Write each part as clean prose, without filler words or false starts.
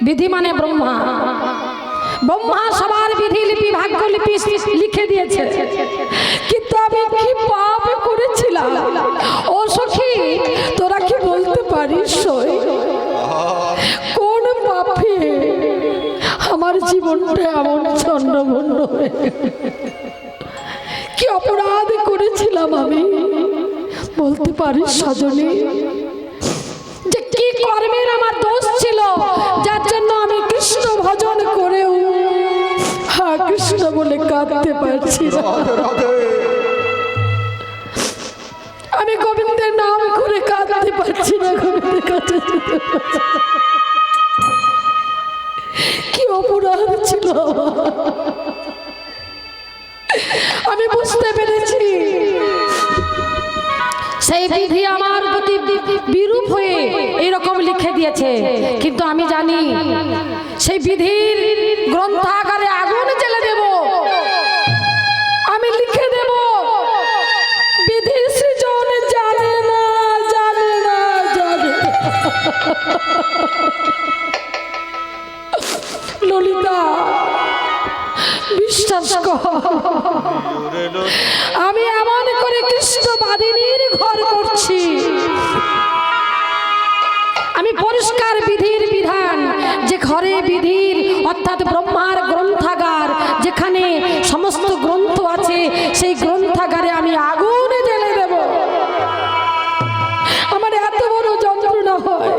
विधि माने ब्रह्मा ब्रह्मा सबार विधि लिपि भाग्य लिपि लिखे दिएছে কিন্তু আমি কি পাপ করেছিলাম ও সখী তোরা কি বলতে পারিস কোন পাপে আমার জীবনটা এমন ছন্নভন্ন হয়ে কি অপরাধ করেছিলাম আমি বলতে পারিস সজনী যে কি কর্মের আমার দোষ ছিল যার জন্য আমি কৃষ্ণ ভজন করেও হ্যাঁ কৃষ্ণ বলে কাঁদতে পারছি না আমি গোবিন্দের নাম করে কাঁদতে পারছি না গোবিন্দের কাছে কি অপরাধ ছিল আমি বুঝতে পেরেছি সেই বিধি আমার প্রতি বিরূপ হয়ে এরকম লিখে দিয়েছে কিন্তু আমি জানি সেই বিধির গ্রন্থাগারে আগুন জ্বেলে দেব আমি লিখে দেব বিধি সৃজন জানে না জানে না জানে ললিতা বিশ্বাস কর আমি এমন করে কৃষ্ণবাদিনীর ঘর করছি আমি পরিষ্কার বিধির বিধান যে ঘরে বিধির অর্থাৎ ব্রহ্মার গ্রন্থাগার যেখানে সমস্ত গ্রন্থ আছে সেই গ্রন্থাগারে আমি আগুন জ্বেলে দেব আমার এত বড় যন্ত্রণা হয়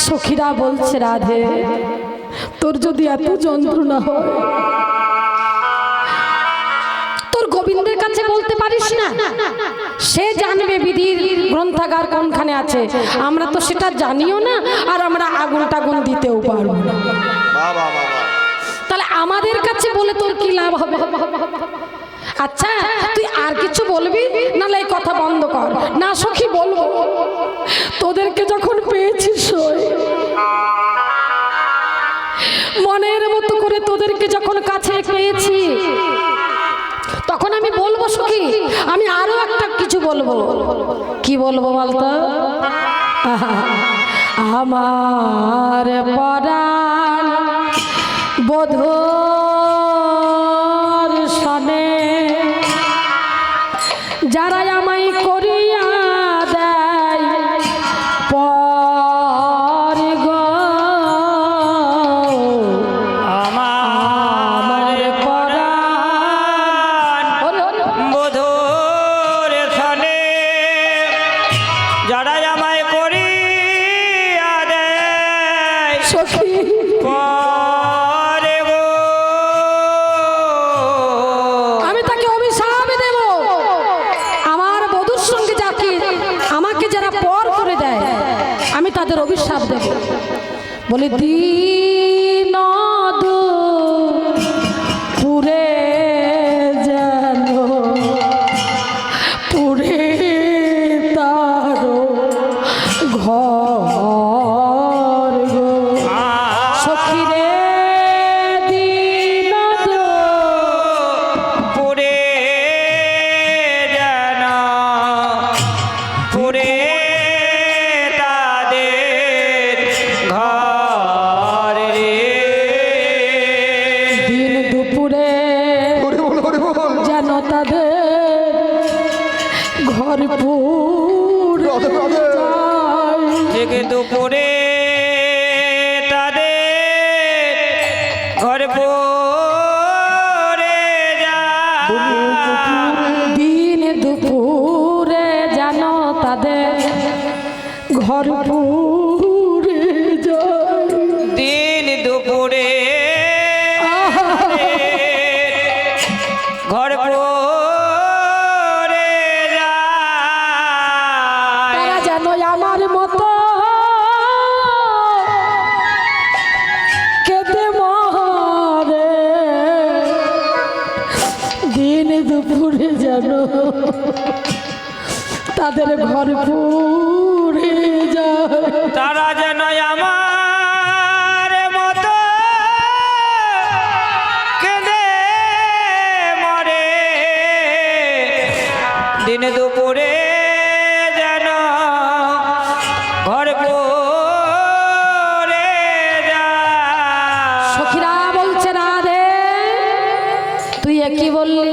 সখীরা বলছে রাধে তোর যদি এত যন্ত্রণা হয় তোর গোবিন্দের কাছে বলতে পারিস না সে জানবে বিধির গ্রন্থাগার কোনখানে আছে আমরা তো সেটা জানিও না আর আমরা আগুন টাগুন দিতেও পারবো না তাহলে আমাদের কাছে বলে তোর কি লাভ হবে আচ্ছা তুই আর কিছু বলবি নাহলে এই কথা বন্ধ কর না সখী বলবো তোদেরকে যখন পেয়েছিস মনের মতো করে তোদেরকে যখন কাছে পেয়েছি তখন আমি বলবো সখী আমি আরো একটা কিছু বলবো কি বলবো বলতো আমার পরাণ বধূর সনে যারা আমায় করিয়া দেয় পর গো আমার পরাণ বধূর সনে যারা আমায় করিয়া দেয় সখী পরে গো আমি তাকে অভিশাপ দেব আমার বধূর সঙ্গে যাকে আমাকে যারা পর করে দেয় আমি তাদের অভিশাপ দেব বলে দিন পুরে যেন পুরে তার ঘর গো সখী রে দিন পুরে যেন পুরে তাদের ঘর রে দিন দুপুরে যেন তাদের ঘর পুরে যায় থেকে দুপুরে তাদের ঘর পরে যায় দিন দুপুরে যেন তাদের ঘর পুরে যায় দিন দুপুরে ঘর পরে দিন দুপুরে যেন তাদের ঘর পুড়ে যায়। তারা যেন আমার মতো কেঁদে মরে, দিন দুপুরে যেন ঘর পুড়ে যায়। সখীরা বলছে রাধে তুই কি বললি?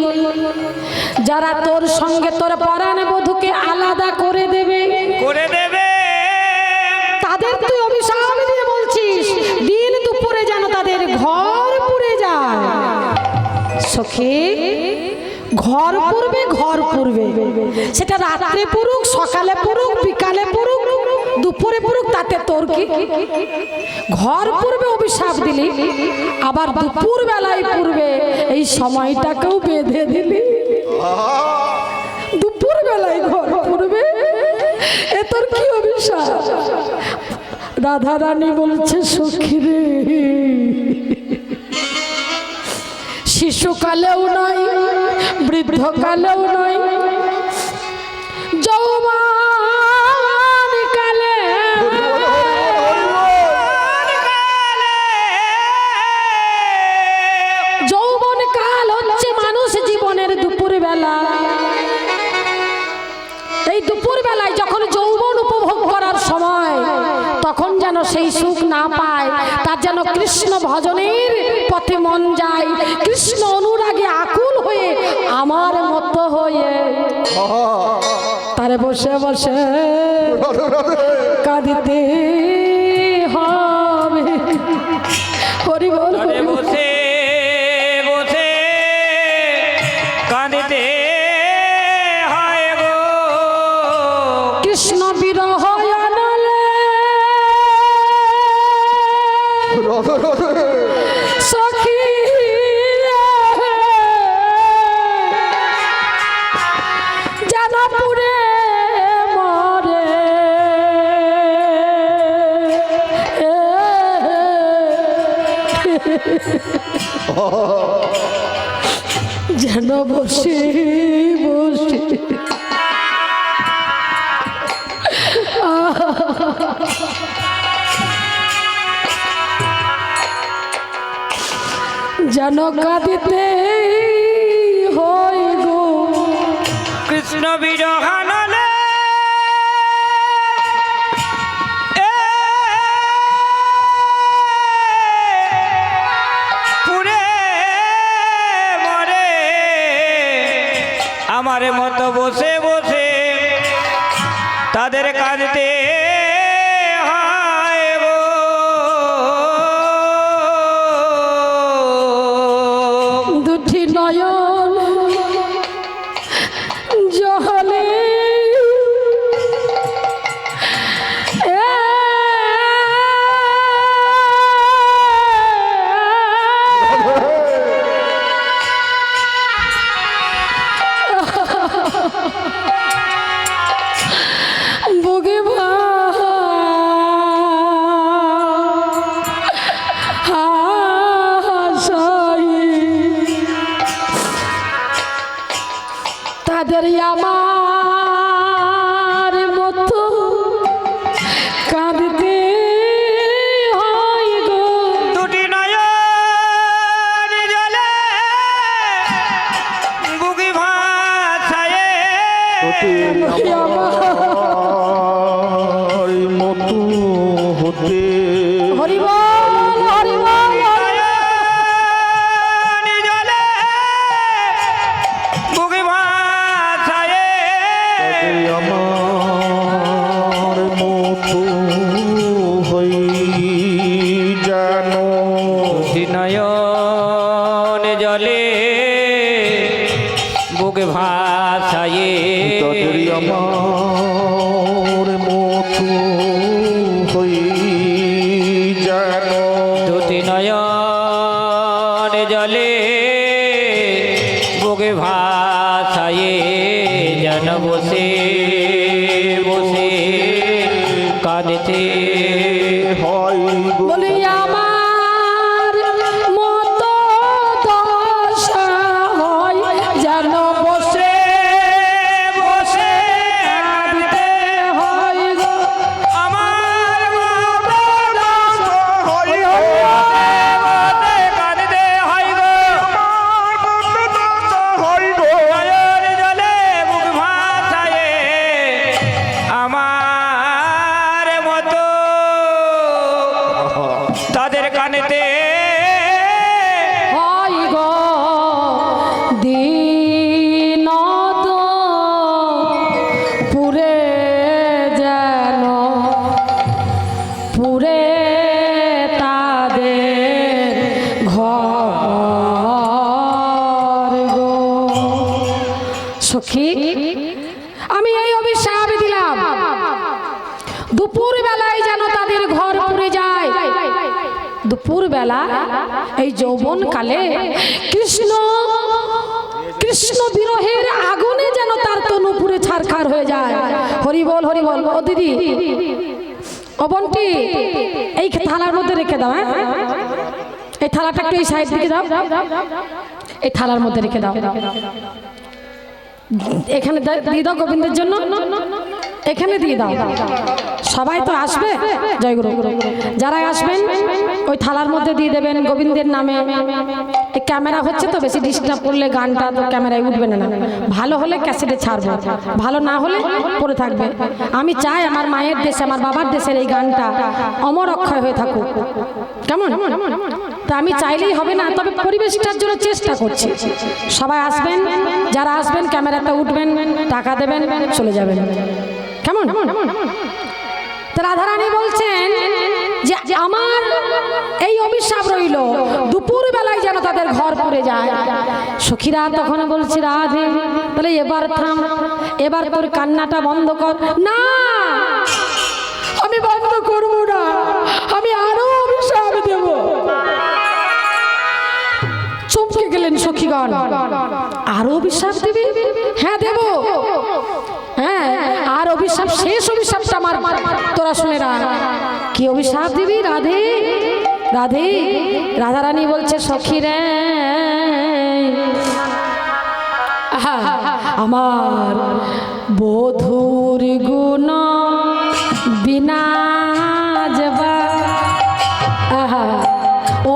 যারা তোর সঙ্গে তোর পরাণ বধূকে আলাদা করে দেবে তাদের তুই অভিশাপ দিয়ে বলছিস দিন দুপুরে যেন তাদের ঘর পুড়ে যায়। সখী ঘর পুড়বে সেটা রাত্রে পুরুক, সকালে পুরুক, বিকালে পুরুক, দুপুরে পুরুক, তাতে তোর কি? ঘর পুড়বে অভিশাপ দিলি, আবার দুপুর বেলায় পুড়বে এই সময়টাকেও বেঁধে দিলি। দুপুর বেলায় ঘর পুড়বে, এ তোর কি অভিশাপ? রাধা রানী বলছে সখী রে শিশুকালেও নয়, বৃদ্ধকালেও নয়, যৌবন কালে, যৌবন কাল হচ্ছে মানুষ জীবনের দুপুর বেলা। এই দুপুর বেলায় যখন যৌবন উপভোগ করার সময়, তখন যেন সেই সুখ না পায়, তার যেন কৃষ্ণ ভজনের পথে মন যায়, কৃষ্ণ অনুরাগে আকুল হয়ে আমার মতো হয়ে তারে বসে বসে কাঁদিতে হবে। হরি বল, তারে বসে বসে কাঁদিতে হয় গো। কৃষ্ণ বিরহ আনলে সখী যেন পুরে মরে, যেন বসে বসে যেন কাঁদিতে হয় গো। কৃষ্ণ বিরহানলে পুরে মরে, আমার মতো বসে বসে তাদের কাঁদতে হয় গো। দুটি নয়ন জলে বুকে তাদের আমার মতো কাঁদতে হয় গো। দুটি নয়ন জলে বুকে ভাসায়ে, আমার মতো হতে হরি বল, হরি বল, নয়ন জলে বুকে ভাসায়ে, আমার মতো হই জানো। দুটি নয়ন জলে বুকে ভাসায়ে, তাদের আমার মতো হই জানো। দুটি নয়ন জলে বুকে ভাসায়ে, যেন বসে বসে কাঁদতে হয় গো। বলি আমার মতো দশা হয় যেন সখী আমি এই অভিশাপ দিলাম, দুপুর বেলায় যেন তাদের ঘর পুড়ে যায়। দুপুর বেলা এই যৌবন কালে কৃষ্ণ কৃষ্ণ বিরহের আগুনে যেন তার তনু পুড়ে ছারখার হয়ে যায়। হরি বল হরি বল। ও দিদি, ও বন্টি, এই থালার মধ্যে রেখে দাও। হ্যাঁ, এই থালাটা একটু এই সাইড দিকে দাও, এই থালার মধ্যে রেখে দাও। এখানে দিয়ে দাও গোবিন্দের জন্য, এখানে দিয়ে দাও। সবাই তো আসবে, জয়গুরু, যারা আসবেন ওই থালার মধ্যে দিয়ে দেবেন গোবিন্দের নামে। এই ক্যামেরা হচ্ছে তো, বেশি ডিস্টার্ব করলে গানটা তো ক্যামেরায় উঠবে না। ভালো হলে ক্যাসেটে ছাড়বো, ভালো না হলে পড়ে থাকবে। আমি চাই আমার মায়ের দেশে, আমার বাবার দেশের এই গানটা অমর অক্ষয় হয়ে থাকুক। কেমন? তা আমি চাইলেই হবে না, তবে পরিবেশটার জন্য চেষ্টা করছি। সবাই আসবেন, যারা আসবেন ক্যামেরাটা উঠবেন, টাকা দেবেন, চলে যাবেন। কেমন? তো রাধারানী বলছেন যে আমার এই অভিশাপ রইল, দুপুর বেলায় যেন তাদের ঘর পড়ে যায়। সখীরা তখন বলছে, রাধে তাহলে এবার থাম, এবার তোর কান্নাটা বন্ধ কর। না, আমি বন্ধ করব না, আমি আরো অভিশাপ দেব। চমকে গেলেন সখীগণ, আরো অভিশাপ দিবি? হ্যাঁ দেব। হ্যাঁ, আর অভিশাপ, শেষ অভিশাপটা আমার, তোরা শুনে রাখ। কি অভিশাপ দিবি রাধে? রাধে রাধারানী বলছে, সখী রে আমার বধুর গুণ বিনা যাবা,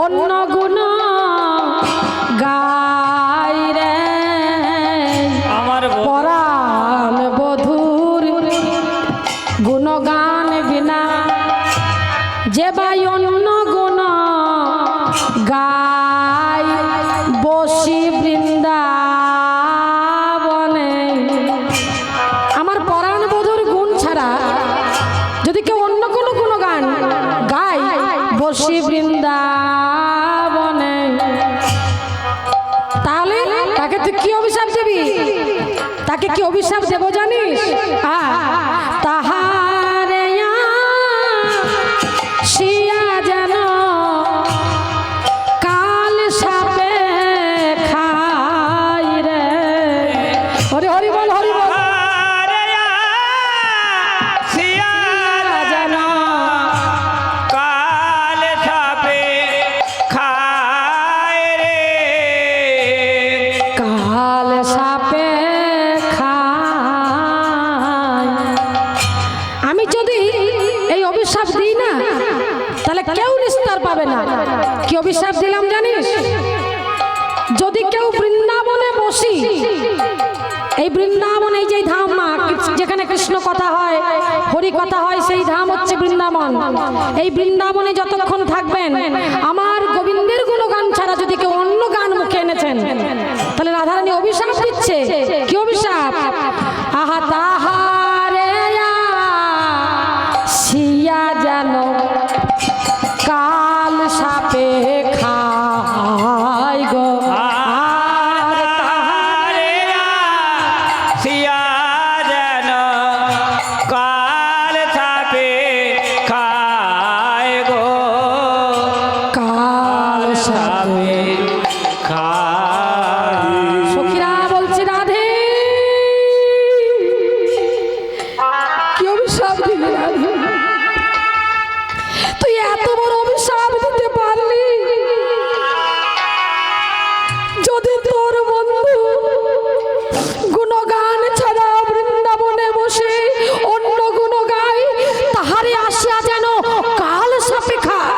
অন্য গুণ গাই রে আমার পরাণ বধুর গুণগান বিনা যে বাই অন্য গুণ গাই বসি বৃন্দাবনে। আমার পরাণ বধুর গুণ ছাড়া যদি কেউ অন্য কোনো গুণগান গাই বসি বৃন্দাবনে, তাহলে তাকে তুই কি অভিশাপ দেবি? তাকে কি অভিশাপ দেবো জানিস? তাহারে শিয়া যেন কাল সাপে খাই রে। হরি হরি বল, হরি বল। যেন কাল সাপে খায় রে, কাল সাপে খায়। আমি যদি এই অভিশাপ দিই না, তাহলে কেউ নিস্তার পাবে না। কি অভিশাপ দিলাম জানিস? যদি কেউ বৃন্দাবনে বসি, এই বৃন্দাবন, এই যে ধাম মা, যেখানে কৃষ্ণ কথা হয়, হরি কথা হয়, সেই ধাম হচ্ছে বৃন্দাবন। এই বৃন্দাবনে যতক্ষণ থাকবেন, আমার গোবিন্দের গুণগান ছাড়া যদি কেউ অন্য গান মুখে এনেছেন, তাহলে রাধারানী অভিশাপ দিচ্ছে। কি অভিশাপ? আহা তাহারে শিয়া যেন কাল সাপে খায় গো। আর তাহারে শিয়া যেন কাল সাপে খায় গো, কাল সাপে খায়। সখীরা বলছে, রাধে কি অভিশাপ দিলি রাধে? তুই এত বড় অভিশাপ দিতে পারলি? যদি তোর বন্ধু গুণগান ছাড়া বৃন্দাবনে বসে অন্য গুণ গায়, তাহারে আসিয়া যেন কাল সাপে খায়।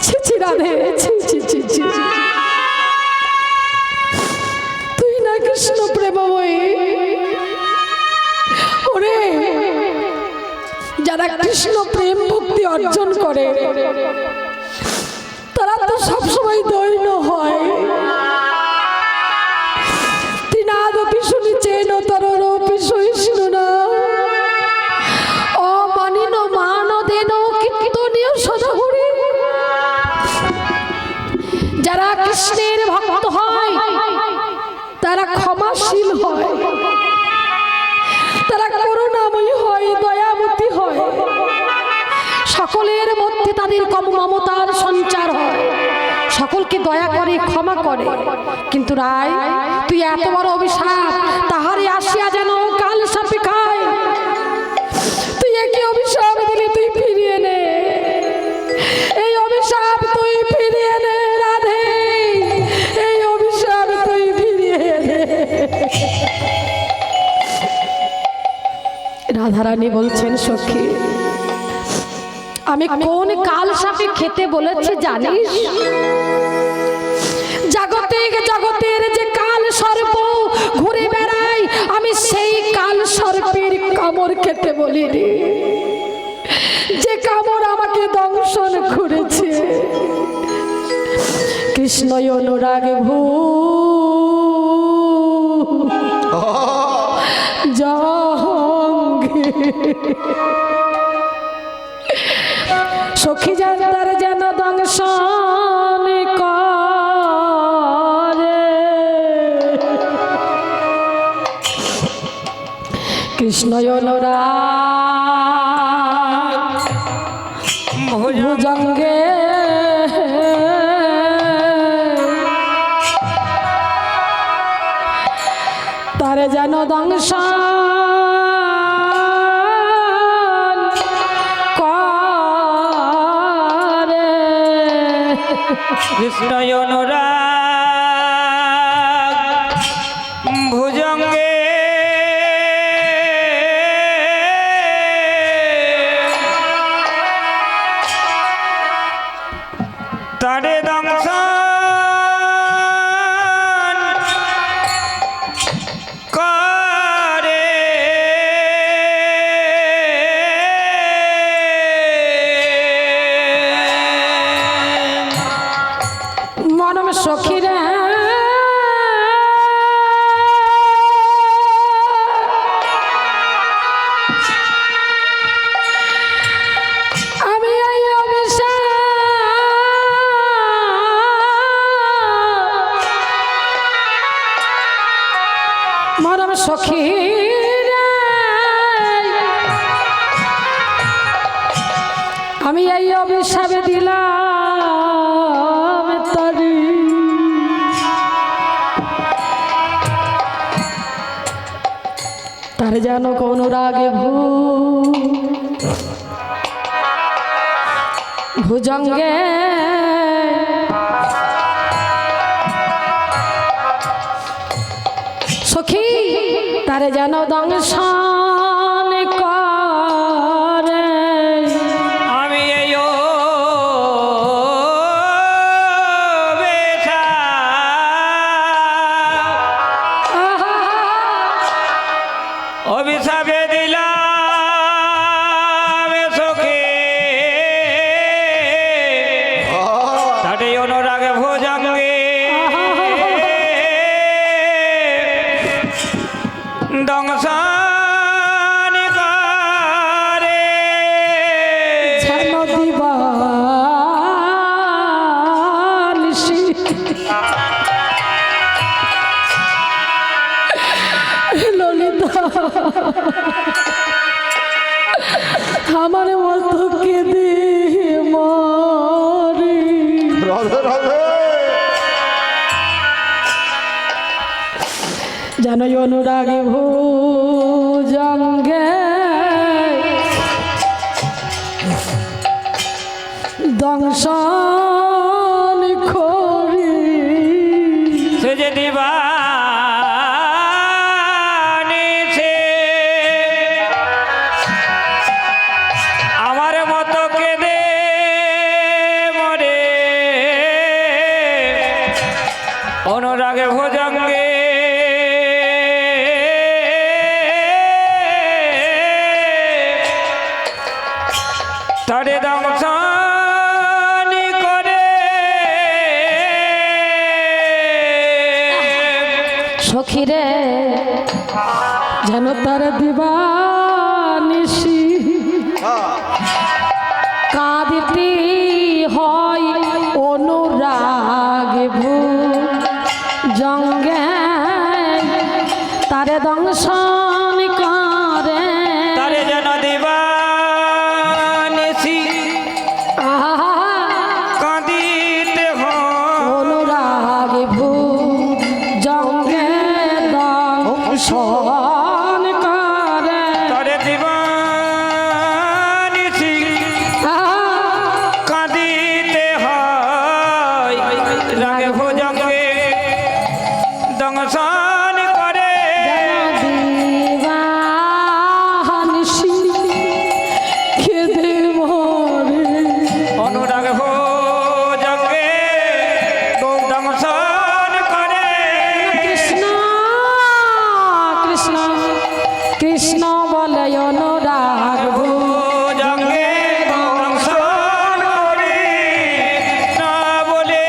ছি ছি রাধে, ছি ছি ছি ছি। তুই না কৃষ্ণ প্রেমময়ী। ওরে, যারা কৃষ্ণ প্রেম ভক্তি অর্জন করে তারা তো সবসময় দৈন্য হয়। তিনাদপি শুনিছেন তররপি সহিষ্ণু না, অমানিন মানদেন কীর্তনীয় সদাহরি। যারা কৃষ্ণের ভক্ত হয় তারা ক্ষমা ক্ষমাশীল হয়, তারা করুণাময়ী হয়, দয়াবতী হয়, সকলের মধ্যে তাদের মমতার সঞ্চার হয়, সকলকে দয়া করে, ক্ষমা করে। কিন্তু রায়, তুই এত বড় অভিশাপ তাহারে আসিয়া যেন কাল সাপে খায়, তুই একই অভিশাপ দিলে, তুই ফিরিয়ে নে এই অভিশাপ, তুই ফিরিয়ে নে রাধে, এই অভিশাপ তুই ফিরিয়ে নে। রাধারানী বলছেন, সখী আমি কোন কাল সাপে খেতে বলেছি জানিস? জগতের যে কাল সর্প ঘুরে বেড়ায়, আমি সেই কাল সর্পের কামড় খেতে বলিনি, যে কামড় আমাকে দংশন করেছে। কৃষ্ণ অনুরাগে জঙ্গে সখী যার যেন দংশন করে, কৃষ্ণ অনুরাগ ভুজঙ্গে তারে যেন দংশন করে। কৃষ্ণ অনুরাগ ভুজঙ্গে তারে দংশন করে। মনম সখীরা আমি এই অভিশাপ মনম সখীরা আমি এই অভিশাপে দিলাম তরি, তার যেন কোন রাগে ভুজঙ্গে সখী তারে যেন দংশন করে। আমি এই অভিশাপে দিলাম সখী তারে অনুরাগে ভুজঙ্গে দংশন করে। যেন দিবানিশি ললিতা আমার মতো কেঁদে মরি, রাধে রাধে। যেন অনুরাগে ভুজঙ্গে দংশন করি। সে যে দিবানিছে আমার মতো কেঁদে মরে, অনুরাগে ভুজঙ্গে তারে দংশন করে। সখীরে যেন তার দিবানিশি কাঁদিতে হয় অনুরাগে ভুজঙ্গে তারে দংশন করে তারে যেন দিবানিশি আহা কাঁদিতে হয়। অনুরাগ ভূ জঙ্গে দংশন করে তারে দিবানিশি আহা কাঁদিতে হয়। রাগে ভুজঙ্গে দংশন করে দিবানিশি খেদে মরে অনুরাগ ভুজঙ্গে দংশন করে। কৃষ্ণ কৃষ্ণ কৃষ্ণ বলে অনুরাগ ভূ ভুজঙ্গে দংশন করে। না বলে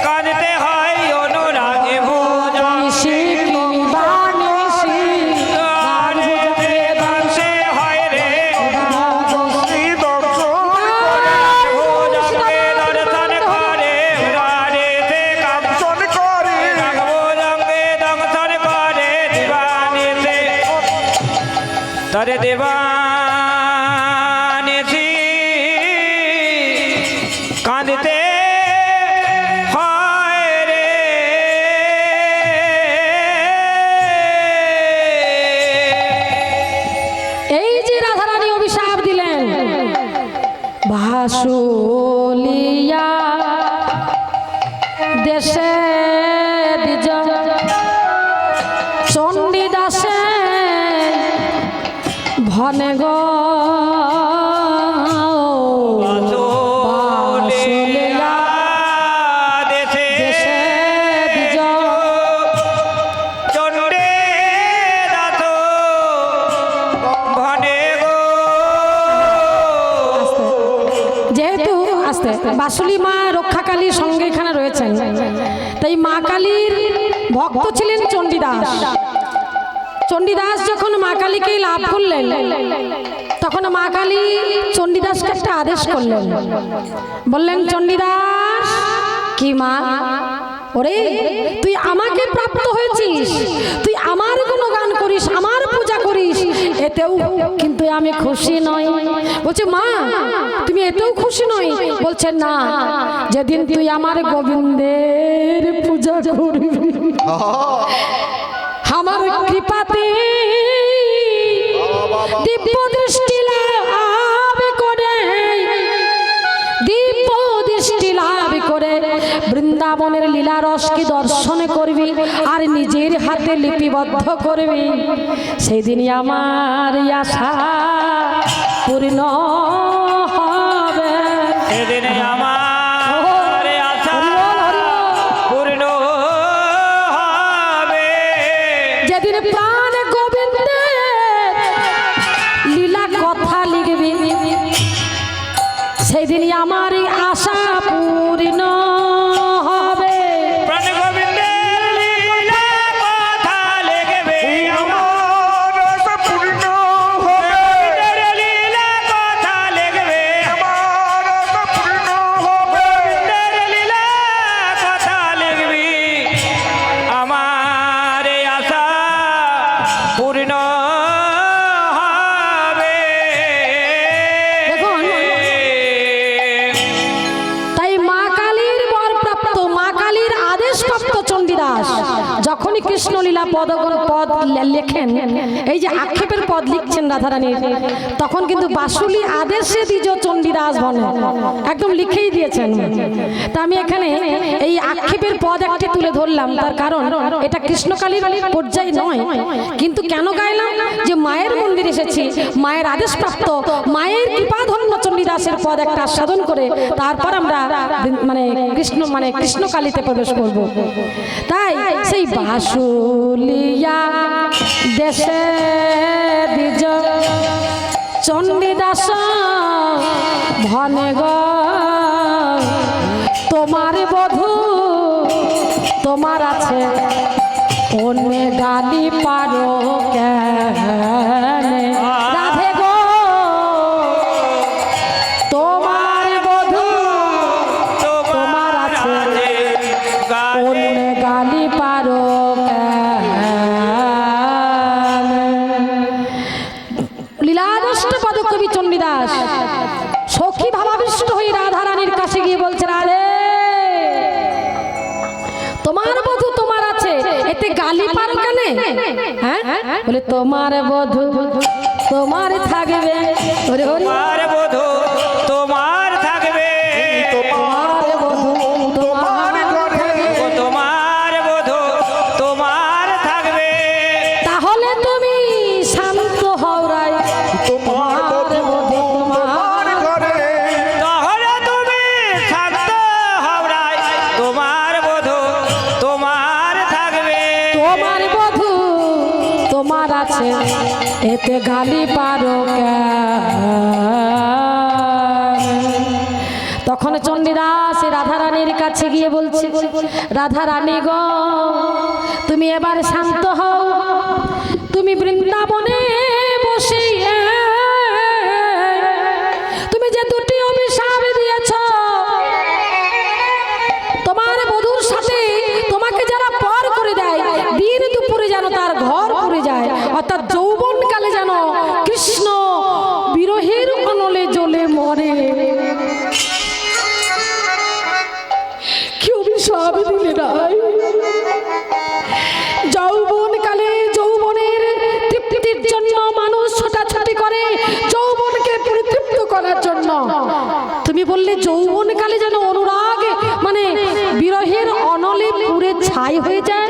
কাঁদতে হয় অনুরাগে ভুজঙ্গে নিশি কি বানিশি কাঁদতে দংশে হয় রে। ভুজঙ্গে দর্শন করে উড়ারেতে কাঞ্চন করে। ভুজঙ্গে দংশন করে দিবানিতে তারে দেবানিশি কাঁদতে হয় রে। এই যে রাধারানী অভিশাপ দিলেন ভাসুলিয়া দেশে দ্বিজ চণ্ডীদাসে ভনে গো ভাসুলিয়া দেশে দেশে দ্বিজ চণ্ডে দাস ভনে গো। যেহেতু আস্তে বাসুলি মা রক্ষাকালীর সঙ্গে এখানে রয়েছেন, তাই মা কালীর ভক্ত ছিলেন চণ্ডীদাস। চণ্ডীদাস যখন মা কালীকে লাভ করলেন, তখন মা কালী চণ্ডীদাসকে একটা আদেশ করলেন, বললেন চণ্ডীদাস কি মা, ওরে তুই আমাকে প্রাপ্ত হয়েছিস, তুই আমার গুণগান করিস, আমার পূজা করিস, এতেও কিন্তু আমি খুশি নই। বলছে মা তুমি এতেও খুশি নই? বলছে না, যেদিন তুই আমার গোবিন্দের পূজা করবি আমার কৃপাতে দিব্য দৃষ্টি লাভ করে, দিব্য দৃষ্টি লাভ করে বৃন্দাবনের লীলা রসকে দর্শন করবি আর নিজের হাতে লিপিবদ্ধ করবি, সেই দিনই আমার আশা পূর্ণ হবে। সেদিনে আমার আশা পূর্ণ হবে। যেদিন প্রাণ গোবিন্দের লীলা কথা লিখবি, সেই দিনই আমার এই আশা পূর্ণ হবে। প্রাণ গোবিন্দের লীলা কথা লিখবে আমার আশা পূর্ণ হবে। গোবিন্দের লীলা কথা লিখবে আমার আশা পূর্ণ হবে। গোবিন্দের লীলা কথা লিখবি আমার এই আশা পূর্ণ হবে। দেখুন, তাই মা কালীর বরপ্রাপ্ত, মা কালীর আদেশপ্রাপ্ত চণ্ডীদাস যখনই কৃষ্ণলীলা পদ লেখেন, এই যে আক্ষেপের পদ লিখছেন রাধারানীর, তখন কিন্তু বাসুলি আদেশে দ্বিজ চণ্ডীদাস বনে একদম লিখেই দিয়েছেন। তা আমি এখানে এই আক্ষেপের পদ একটি তুলে ধরলাম, তার কারণ এটা কৃষ্ণকালীর পর্যায়ে নয়, কিন্তু কেন গাইলাম, যে মায়ের মন্দির এসেছি, মায়ের আদেশপ্রাপ্ত, মায়ের কৃপাধন্য চণ্ডীদাসের পদ একটা আস্বাদন করে তারপর আমরা কৃষ্ণকালীতে প্রবেশ করব। তাই সেই বাসুলিয়া দেশে দ্বিজ চণ্ডীদাস ভনে গো তোমার বধূ তোমার আছে অন্য গালি পারো কেন রাধে গো তোমার বধূ তোমার আছে অন্য গালি পারো কেন চণ্ডীদাস সখী ভাবাবিষ্ট হয়ে রাধারানীর কাছে গিয়ে বলছে, রাধে তোমার বধূ তোমার আছে, এতে গালি পারো কেন? হ্যাঁ বলে তোমার বধূ তোমার থাকবে, ওরে ওরে তোমার বধূ তোমার থাকবে, তোমার বধূ তোমার থাকবে। ও তোমার বধূ তোমার থাকবে। তাহলে তুমি শান্ত হও রাই, তোমার বধূ তোমার ঘরে, তাহলে তুমি শান্ত হও রাই, তোমার বধূ তোমার থাকবে। তোমার বধূ তোমার আছে, এতে গালি পারো কেন? তখন চণ্ডীদাস রাধারানীর কাছে গিয়ে বলছে, রাধারানী গো তুমি এবার শান্ত হও, তুমি বৃন্দাবনে বসে তুমি যে দুটি অভিশাপ দিয়েছ, তোমার বধূর সাথে তোমাকে যারা পর করে দেয় দিন দুপুরে যেন তার ঘর পুড়ে যায়, অর্থাৎ যৌবন কালে যেন কৃষ্ণ বিরহের অনলে জ্বলে মরে। কি অভিশাপ দিলে নাই? যৌবন কালে যৌবনের তৃপ্তির জন্য মানুষ ছোটাছুটি করে যৌবনকে পরিতৃপ্ত করার জন্য, তুমি বললে যৌবন কালে যেন অনুরাগ মানে বিরহের অনলে পুড়ে ছাই হয়ে যায়।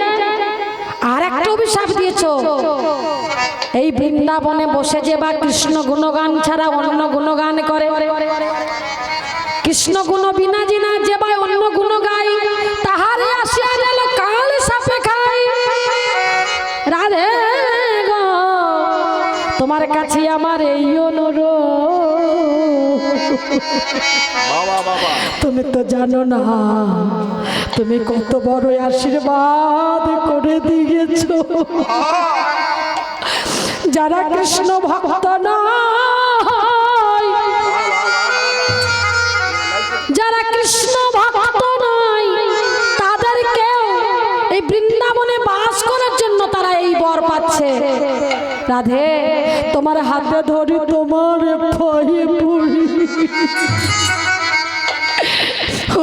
আর একটা অভিশাপ দিয়েছো, এই বৃন্দাবনে বসে যে বা কৃষ্ণ গুণগান ছাড়া অন্য গুণগান করে, কৃষ্ণ গুণ বিনা জিনা যে বা অন্য গুণ গাই, তাহারে আসিয়া গেল কাল সাপে খাই। রাধে গো তোমার কাছে আমার এই অনুরোধ, তুমি তো জানো না তুমি কত বড় আশীর্বাদ করে দিয়েছো। যারা কৃষ্ণ ভক্ত নয়, যারা কৃষ্ণ ভক্ত নয়, তাদেরকেও এই বৃন্দাবনে বাস করার জন্য তারা এই বর পাচ্ছে। রাধে তোমার হাতে ধরি, তোমার পায়ে পড়ি,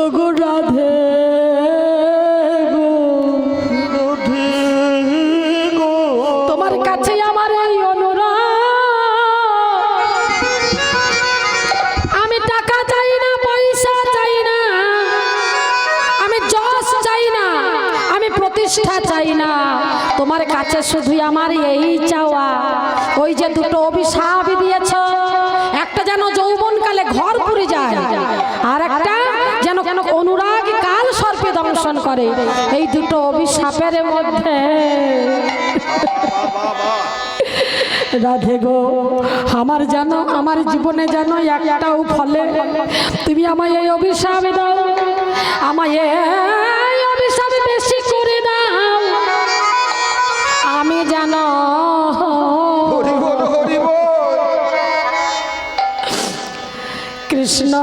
ওগো রাধে গো, তোমার কাছে আমার এই অনুরোধ, আমি টাকা চাই না, পয়সা চাই না, আমি যশ চাই না, আমি প্রতিষ্ঠা চাই না, তোমার কাছে শুধু আমার এই চাওয়া, ওই যে দুটো অভিশাপ দিয়েছ, একটা যেন যৌবনকালে ঘর পুড়ে যায়, আর একটা যেন অনুরাগ কাল সর্পে দংশন করে। এই দুটো অভিশাপের মধ্যে রাধে গো আমার যেন আমার জীবনে যেন একটাও ফলে তুমি আমায় এই অভিশাপ দাও, আমায় এই অভিশাপ বেশি করে দাও, আমি যেন হরি বল হরি বল। কৃষ্ণ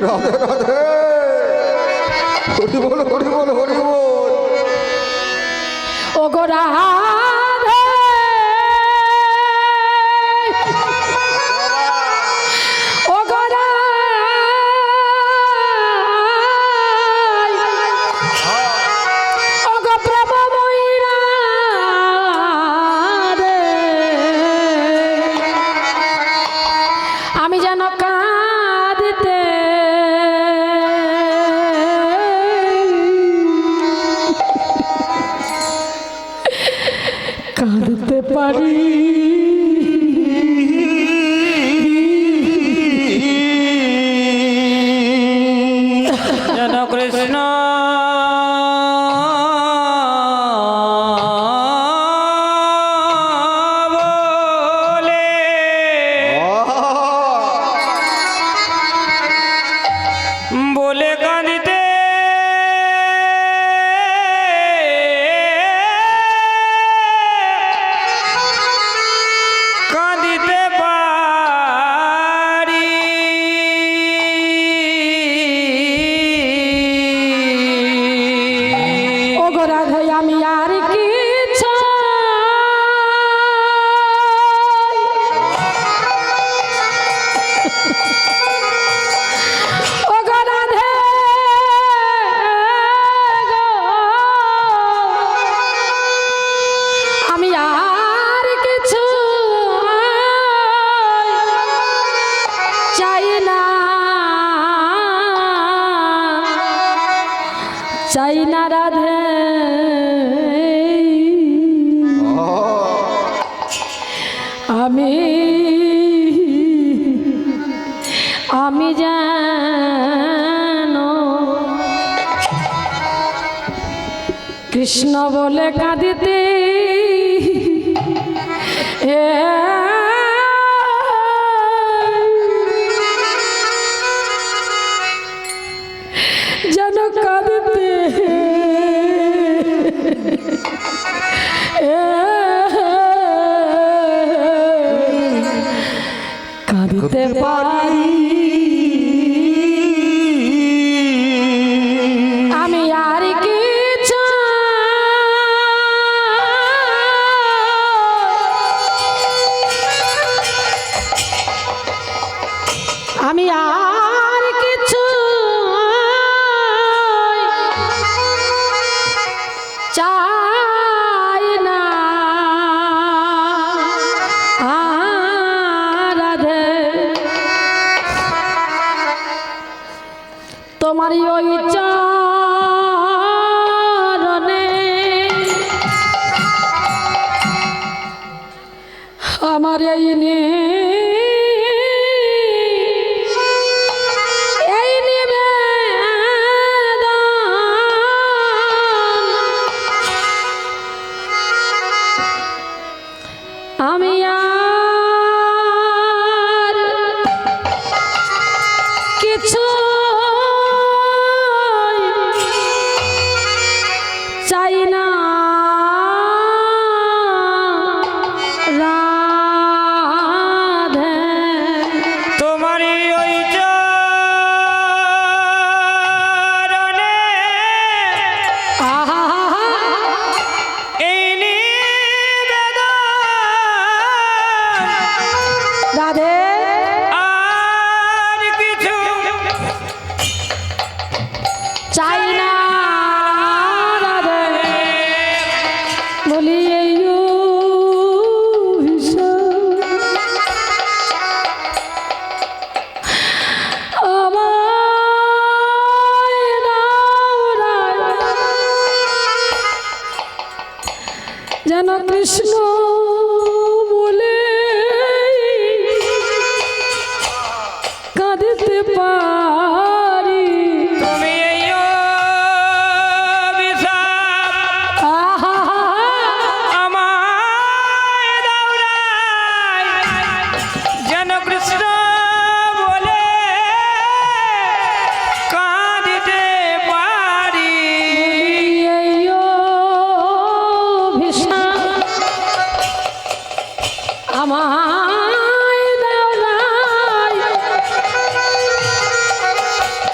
রাধে রাধে, হরি বল হরি বল হরি বল। ও গো রাধে, ও গো রাই, ও গো প্রেমময়ী রাধে, আমি যেন কাঁদিতে কাঁদতে পারি, যেন কৃষ্ণ বলে বলে কাঁদিতে রাধে আমি আর কিছু ও গো রাধে গো, আমি আর কিছু চাই না, চাই না রাধে। আমি জানো কৃষ্ণ বলে কাঁদিতে যেন কাঁদিতে কাঁদিতে পারি। আমি আর কিছু আমি আর কিছু চাই না রাধে, তোমারই ওই চরণে আমার এই আমি আর কিছু চাই না রাধে, তোমারই ওই চরণে আহা এই নিবেদন রাধে আর কিছু চাই না রাধে, বলি এই যেন কৃষ্ণ বলে কাঁদিতে পারি। তুমি এই অভিশাপ আমায় দাও রাই, যেন কৃষ্ণ বলে কাঁদিতে পারি। এই অভিশাপ আমায় দাও রাই,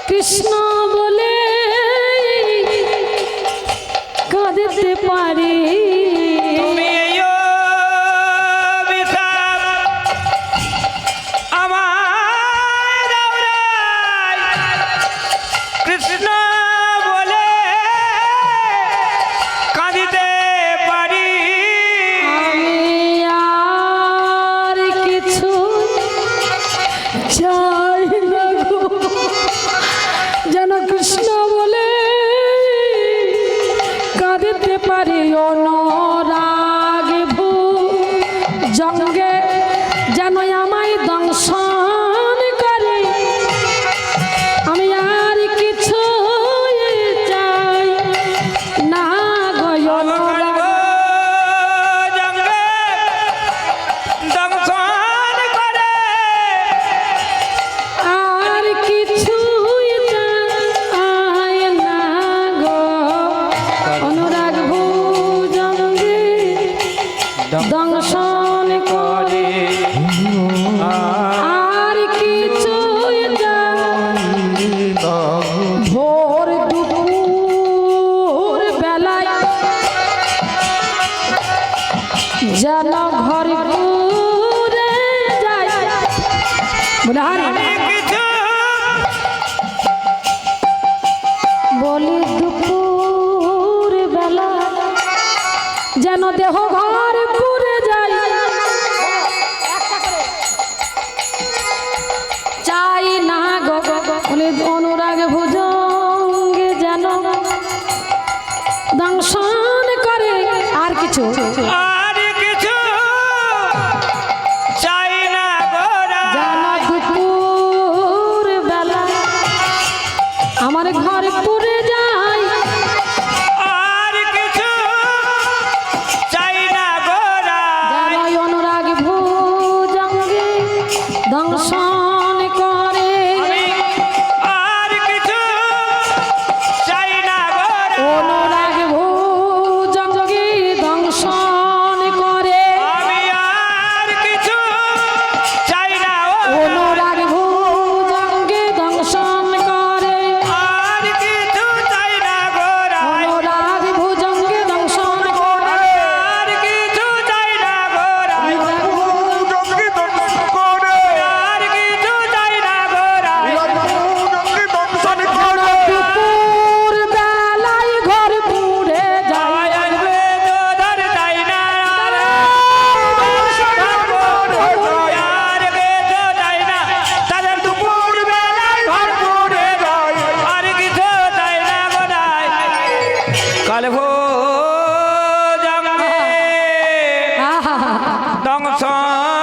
কৃষ্ণ বলে কাঁদিতে পারি। তুমি এই অভিশাপ আমায় দাও রাই, কৃষ্ণ বলে কাঁদিতে পারি। আমি আর কিছু চাই না গো, যেন কৃষ্ণ বলে কাঁদিতে পারি। অনুরাগ জঙ্গে যেন আমায় দংশন করে, আমি আর কিছু চাই না গো। অনুরাগ জঙ্গে দংশন করে আর কিছু চাই না গো। অনুরাগ ভুজঙ্গে বলে হারি আমি কিছু বলি দুপুর বেলা যেন দেহ ঘর পুরে যায়, চাই না গো বলে অনুরাগ ভুজঙ্গে যেন দংশন করে। আর কিছু আর কিছু চাই না গোরা যেন দুপুর বেলা আমার ঘর পুরে যায়, আর কিছু চাই না গোরা যেন অনুরাগ ভুজঙ্গে দংশন করে। আর কিছু চাই না গোরা অনুরাগ ভুজঙ্গে দংশন করে। আমি আর কিছু চাই না অনুরাগ ভুজঙ্গে দংশন করে। আর কিছু চাই না গোরা অনুরাগ ভুজঙ্গে দংশন করে। আর কিছু চাই না গোরা জঙ্গি দর্শন করে আর কিছু চাই না গোরা জঙ্গি দর্শন করে দুপুর বেলায় ঘর পুড়ে যায়, আসবে তোদের চাই না আর কিছু চাই না তাদের দুপুর বেলায় ঘর পুড়ে যায় আর কিছু চাই না গোরায় কাল ভোজঙ্গে আহা দংশন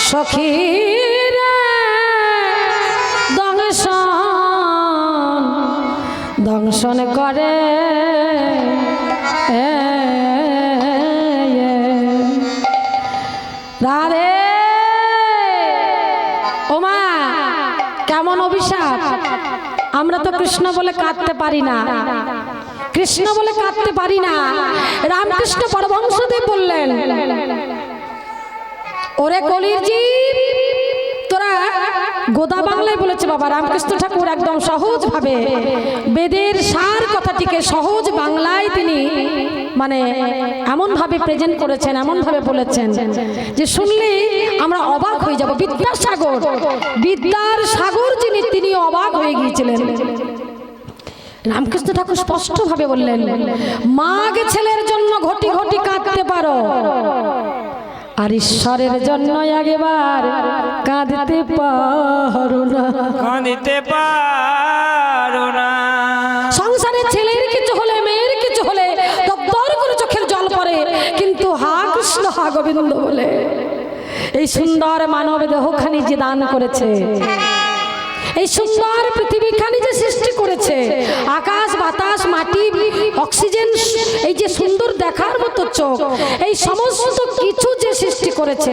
সখী রে দংশন দংশন করে। রাধে ওমা কেমন অভিশাপ! আমরা তো কৃষ্ণ বলে কাঁদতে পারি না, কৃষ্ণ বলে কাঁদতে পারি না। রামকৃষ্ণ পরমহংসদেব বললেন, ওরে কলির জীব তোরা গোদা বাংলায় বলেছে বাবা রামকৃষ্ণ ঠাকুর একদম সহজ ভাবে বেদের সার কথাটিকে সহজ বাংলায় তিনি মানে এমন ভাবে প্রেজেন্ট করেছেন, এমন ভাবে বলেছেন যে শুনলে আমরা অবাক হয়ে যাব। বিদ্যাসাগর, বিদ্যার সাগর যিনি, তিনি অবাক হয়ে গিয়েছিলেন। রামকৃষ্ণ ঠাকুর স্পষ্ট ভাবে বললেন, মাগ ছেলের জন্য ঘটি ঘটি কাঁদতে পারো, আর ঈশ্বরের জন্য আগেবার কাঁদতে পারো না। কাঁদিতে পারো না সংসারে ছেলের কিছু হলে, মেয়ের কিছু হলে দপ্তর করে চোখের জল পড়ে, কিন্তু হা কৃষ্ণ হা গোবিন্দ বলে এই সুন্দর মানব দেহখানি যে দান করেছে, এই সুন্দর পৃথিবীখানি যে সৃষ্টি করেছে, আকাশ বাতাস মাটি অক্সিজেন, এই যে সুন্দর দেখার মতো চোখ, এই সমস্ত কিছু যে সৃষ্টি করেছে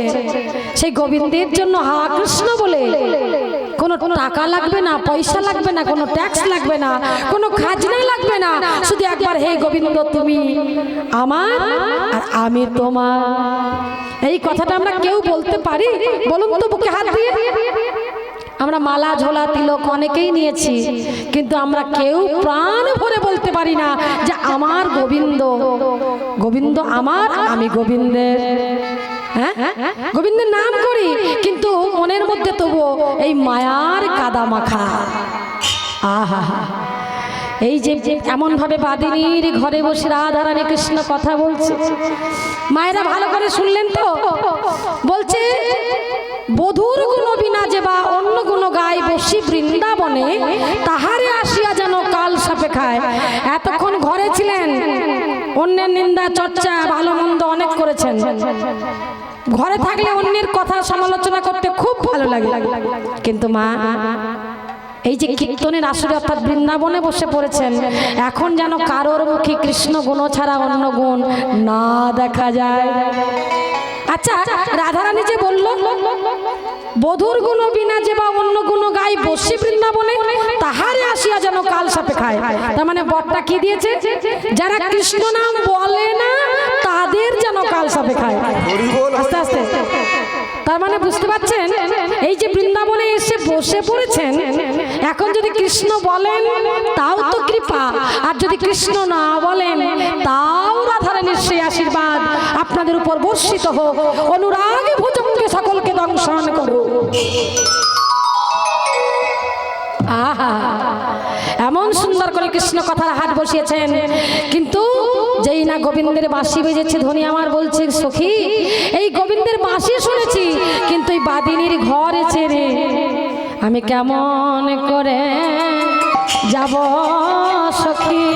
সেই গোবিন্দের জন্য হা কৃষ্ণ বলে কোনো টাকা লাগবে না, পয়সা লাগবে না, কোনো ট্যাক্স লাগবে না, কোনো খাজনা লাগবে না, শুধু একবার হে গোবিন্দ তুমি আমার আর আমি তোমার। এই কথাটা আমরা কেউ বলতে পারি? বলুন তো বুকে হাত দিয়ে। আমরা মালা ঝোলা তিলক অনেকেই নিয়েছি, কিন্তু আমরা কেউ প্রাণ ভরে বলতে পারি না যে আমার গোবিন্দ, গোবিন্দ আমার, আমি গোবিন্দের। হ্যাঁ, গোবিন্দের নাম করি, কিন্তু মনের মধ্যে তবুও এই মায়ার কাদা মাখা। আহা, এই যে এমন ভাবে বাদিনীর ঘরে বসে রাধা রানী কৃষ্ণ কথা বলছে, মায়েরা ভালো করে শুনলেন তো? বলছে বধুর গুণ বিনা যে বা অন্য গুণ গায় বসি বৃন্দাবনে, তাহারে আসিয়া যেন কাল সাপে খায়। এতক্ষণ ঘরে ছিলেন, অন্যের নিন্দা চর্চা ভালো মন্দ অনেক করেছেন। ঘরে থাকলে অন্যের কথা সমালোচনা করতে খুব ভালো লাগে, কিন্তু মা এই যে কীর্তনের আসরে অর্থাৎ বৃন্দাবনে বসে পড়েছেন, এখন যেন কারোর মুখে কৃষ্ণ গুণ ছাড়া অন্য গুণ না দেখা যায়। আচ্ছা, রাধারানী যে বলল বধুর গুণ বিনা যে বা অন্য গুণ গাই বসি বৃন্দাবনে, তাহারে আসিয়া যেন কাল সাপে খায়। তার মানে বরটা কি দিয়েছে? যারা কৃষ্ণ নাম বলে না তাদের যেন কাল সাপে খায়। আস্তে আস্তে তার মানে বুঝতে পারছেন, এই যে বৃন্দাবনে এসে বসে পড়েছেন, এখন যদি কৃষ্ণ বলেন তাও তো কৃপা, আর যদি কৃষ্ণ না বলেন তাও রাধারানীর সেই আশীর্বাদ আপনাদের উপর বর্ষিত হোক। অনুরাগে ভুজঙ্গে সকলকে দংশন করো। আহা, এমন সুন্দর করে কৃষ্ণ কথার হাট বসিয়েছেন। কিন্তু যেই না গোবিন্দের বাঁশি বেজেছে, ধ্বনি আমার বলছে সখী এই গোবিন্দের বাঁশি শুনেছি, কিন্তু এই বাদিনীর ঘরে ছেড়ে আমি কেমন করে যাব সখী,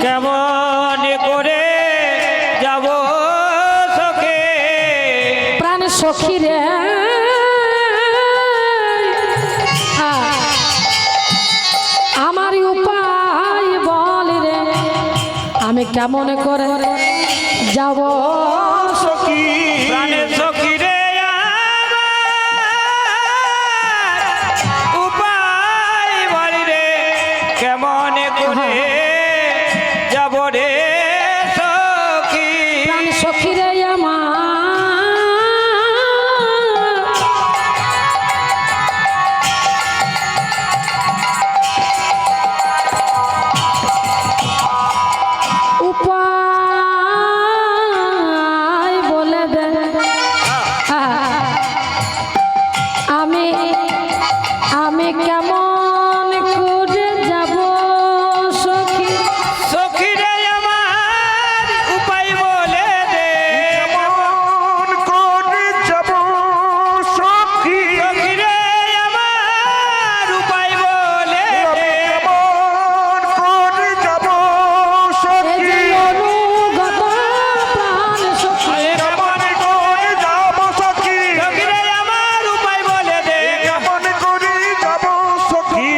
কেমন করে যাব সখে, প্রাণ সখী রে আমার উপায় বল রে, আমি কেমন করে যাব সখী প্রাণের সখী রে আমার উপায় বলি রে, কেমন করে যাব রে সখী, প্রাণ সখী রে আমার উপায় বলে দে, আমি আমি কেমন করে যাব সখী, সখী রে আমার উপায় বলে দে, কেমন করে যাব সখী, সখী রে আমার উপায় বলে দে, কেমন করে যাব এ যে সখী, অনুগত প্রাণ সখী, কেমন করে যাব সখী, সখী রে আমার উপায় বলে দে, কেমন করে যাব সখী,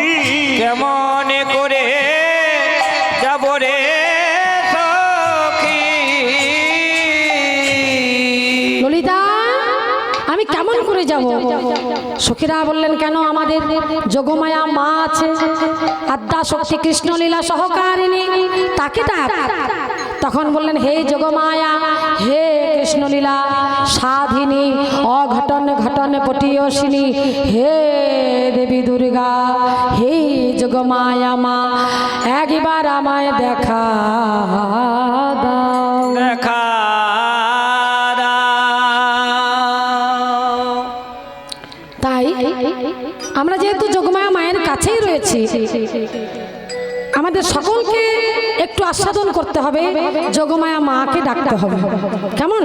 কেমন করে যাব রে সখী, ললিতা আমি কেমন করে যাব? সখীরা বললেন কেন, আমাদের যোগমায়া মা আছে, আদ্যা শক্তি কৃষ্ণলীলা সহকারিণী, তাকে ডাক। তখন বললেন হে যোগমায়া, হে কৃষ্ণলীলা সাধিনী, অঘটন ঘটন পটিয়সিনী, হে দেবী দুর্গা, হে যোগমায়া মা, একবার আমায় দেখা দাও। দেখা দাও। তাই আমরা যেহেতু যোগমায়া মায়ের কাছেই রয়েছি, আমাদের সকলকে একটু আস্বাদন করতে হবে, যোগমায়া মাকে ডাকতে হবে। কেমন?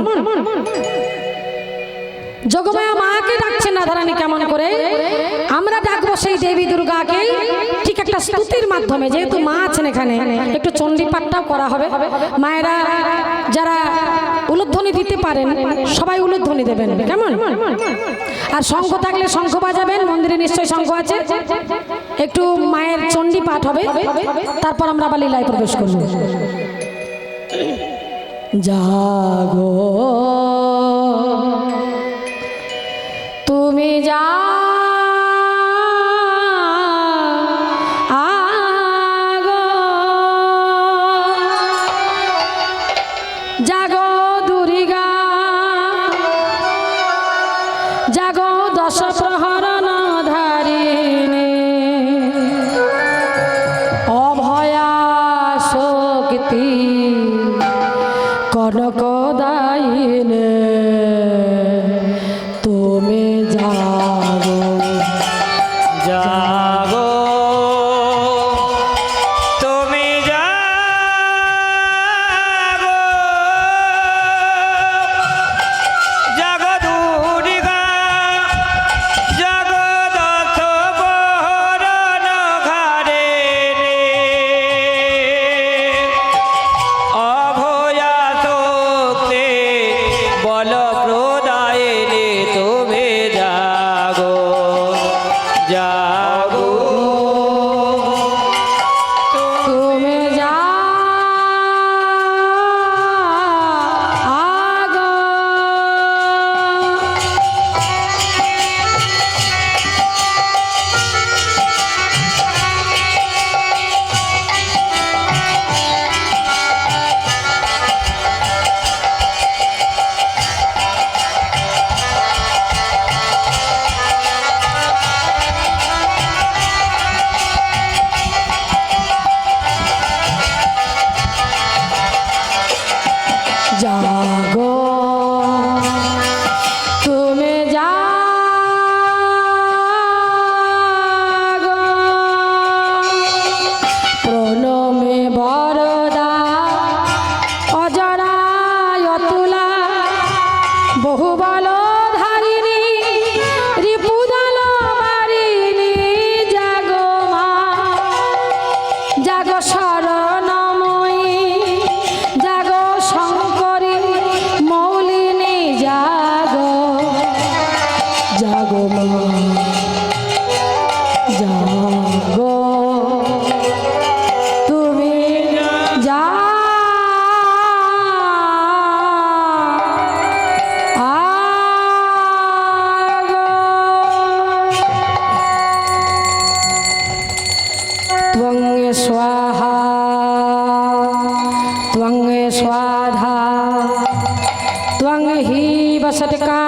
যোগমায়া মাকে ডাকছেন রাধারানী কেমন করে? আমরা ডাকবো সেই দেবী দুর্গাকে ঠিক একটা স্তুতির মাধ্যমে, যেহেতু মা আছেন এখানে একটু চণ্ডী পাঠটাও করা হবে। মায়েরা যারা উলুধ্বনি দিতে পারেন সবাই উলুধ্বনি দেবেন, কেমন? আর শঙ্খ থাকলে শঙ্খ বাজাবেন, মন্দিরে নিশ্চয়ই শঙ্খ আছে। একটু মায়ের চণ্ডী পাঠ হবে, তারপর আমরা আবার লীলায় প্রবেশ করব। জাগো তুমি যা আগো, জাগো দুর্গা, জাগো দশ প্রহরণ ধারিণী, অভয়া শক্তি কনক দায়িনে, তুমি জাগো, জাগো তুমি জাগো, জাগো দুর্গা, জাগো দশ প্রহরণ ধারিণী, অভয়া শক্তি জাগো তুমি জাগো প্রণমে বরদা অজরায় অতুলা বহুবল ধারিণী রিপুদল মারিণী জাগো মা জাগো শরণময়ী জাগো শঙ্করী মৌলিনী জাগো জাগো মা জাগো তুমি त्वं स्वाहा त्वं स्वाधा त्वं हि वसटका